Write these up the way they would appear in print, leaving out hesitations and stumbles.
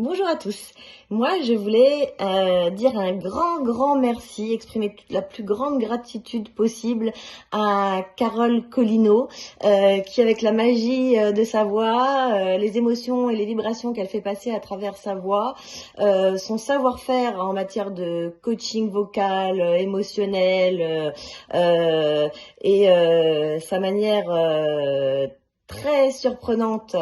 Bonjour à tous. Moi, je voulais dire un grand merci, exprimer toute la plus grande gratitude possible à Carole Collineau, qui avec la magie de sa voix, les émotions et les vibrations qu'elle fait passer à travers sa voix, son savoir-faire en matière de coaching vocal, émotionnel, et sa manière très surprenante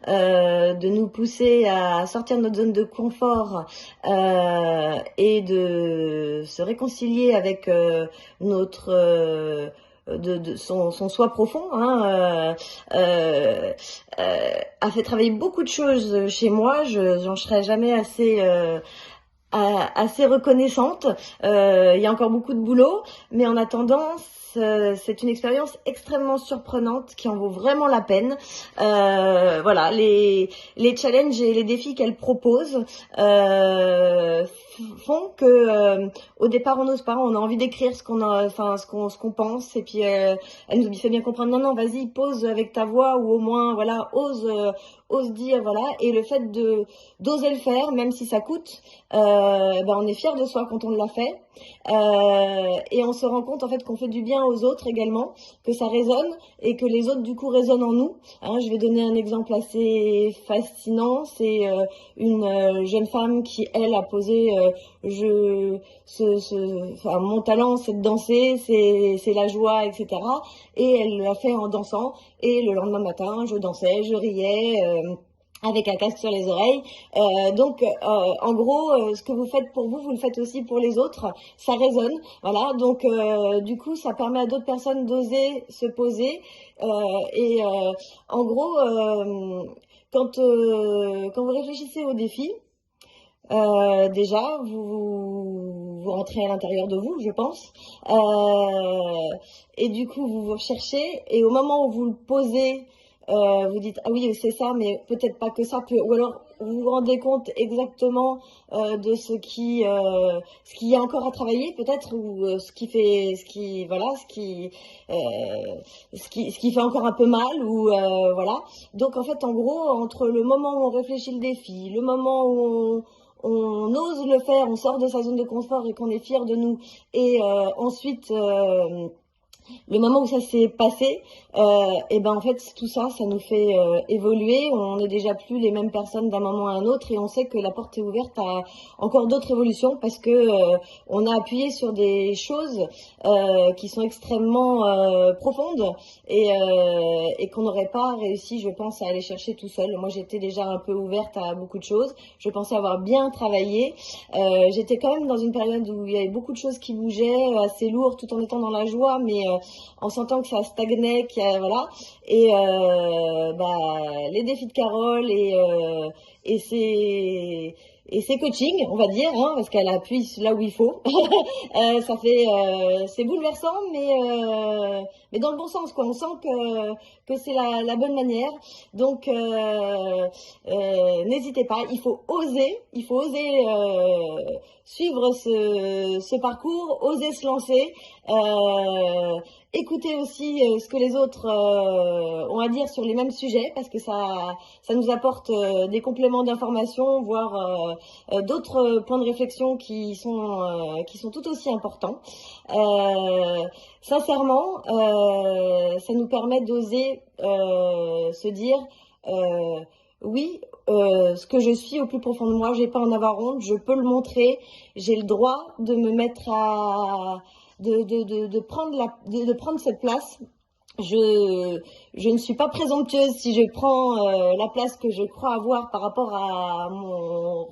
de nous pousser à sortir de notre zone de confort et de se réconcilier avec notre son soi profond, a fait travailler beaucoup de choses chez moi. J'en serai jamais assez reconnaissante. Il y a encore beaucoup de boulot, mais en attendant, c'est une expérience extrêmement surprenante qui en vaut vraiment la peine. Voilà, les challenges et les défis qu'elle propose font que au départ on n'ose pas, on a envie d'écrire ce qu'on a, enfin ce qu'on pense, et puis elle nous fait bien comprendre non, vas-y, pose avec ta voix, ou au moins voilà, ose dire, voilà. Et le fait de d'oser le faire, même si ça coûte, on est fier de soi quand on l'a fait, et on se rend compte en fait qu'on fait du bien aux autres également, que ça résonne et que les autres du coup résonnent en nous. Je vais donner un exemple assez fascinant. C'est une jeune femme qui, elle, a posé enfin, mon talent c'est de danser, c'est la joie, etc. Et elle l'a fait en dansant, et le lendemain matin je dansais, je riais, avec un casque sur les oreilles. En gros, ce que vous faites pour vous, vous le faites aussi pour les autres. Ça résonne, voilà. Donc, du coup, ça permet à d'autres personnes d'oser se poser. Et en gros, quand vous réfléchissez au défi, déjà, vous rentrez à l'intérieur de vous, je pense. Et du coup, vous vous recherchez. Et au moment où vous le posez, vous dites, ah oui, c'est ça, mais peut-être pas que ça. Ou alors, vous vous rendez compte exactement de ce qui y a encore à travailler, peut-être, ou voilà, euh, ce qui fait encore un peu mal, ou voilà. Donc, en fait, en gros, entre le moment où on réfléchit le défi, le moment où on ose le faire, on sort de sa zone de confort et qu'on est fier de nous, et ensuite le moment où ça s'est passé, et ben en fait tout ça, ça nous fait évoluer. On n'est déjà plus les mêmes personnes d'un moment à un autre, et on sait que la porte est ouverte à encore d'autres évolutions, parce que on a appuyé sur des choses qui sont extrêmement profondes, et qu'on n'aurait pas réussi, je pense, à aller chercher tout seul. Moi, j'étais déjà un peu ouverte à beaucoup de choses. Je pensais avoir bien travaillé. J'étais quand même dans une période où il y avait beaucoup de choses qui bougeaient, assez lourd, tout en étant dans la joie, mais en sentant que ça stagnait, voilà. Et les défis de Carole, et ses coachings, on va dire, parce qu'elle appuie là où il faut. C'est bouleversant, mais dans le bon sens, quoi. On sent que c'est la bonne manière. Donc, n'hésitez pas, il faut oser suivre ce parcours, oser se lancer. Écouter aussi ce que les autres ont à dire sur les mêmes sujets, parce que ça nous apporte des compléments d'information, voire d'autres points de réflexion qui sont tout aussi importants. Sincèrement, ça nous permet d'oser se dire oui, ce que je suis au plus profond de moi, j'ai pas à en avoir honte, je peux le montrer, j'ai le droit de me mettre de prendre cette place. Je ne suis pas présomptueuse si je prends la place que je crois avoir par rapport à mon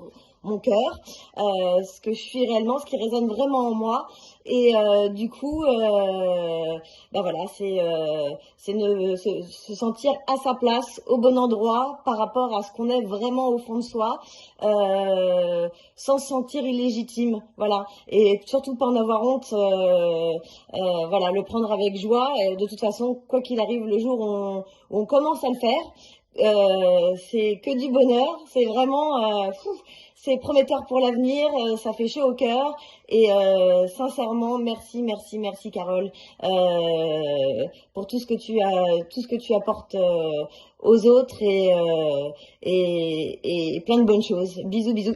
cœur, ce que je suis réellement, ce qui résonne vraiment en moi. Et du coup, voilà, se sentir à sa place, au bon endroit, par rapport à ce qu'on est vraiment au fond de soi, sans se sentir illégitime, voilà. Et surtout pas en avoir honte, voilà, le prendre avec joie. Et de toute façon, quoi qu'il arrive, le jour où on commence à le faire, c'est que du bonheur. C'est vraiment, c'est prometteur pour l'avenir. Ça fait chaud au cœur. Et sincèrement, merci, merci, merci, Carole, pour tout ce que tu apportes aux autres et plein de bonnes choses. Bisous, bisous.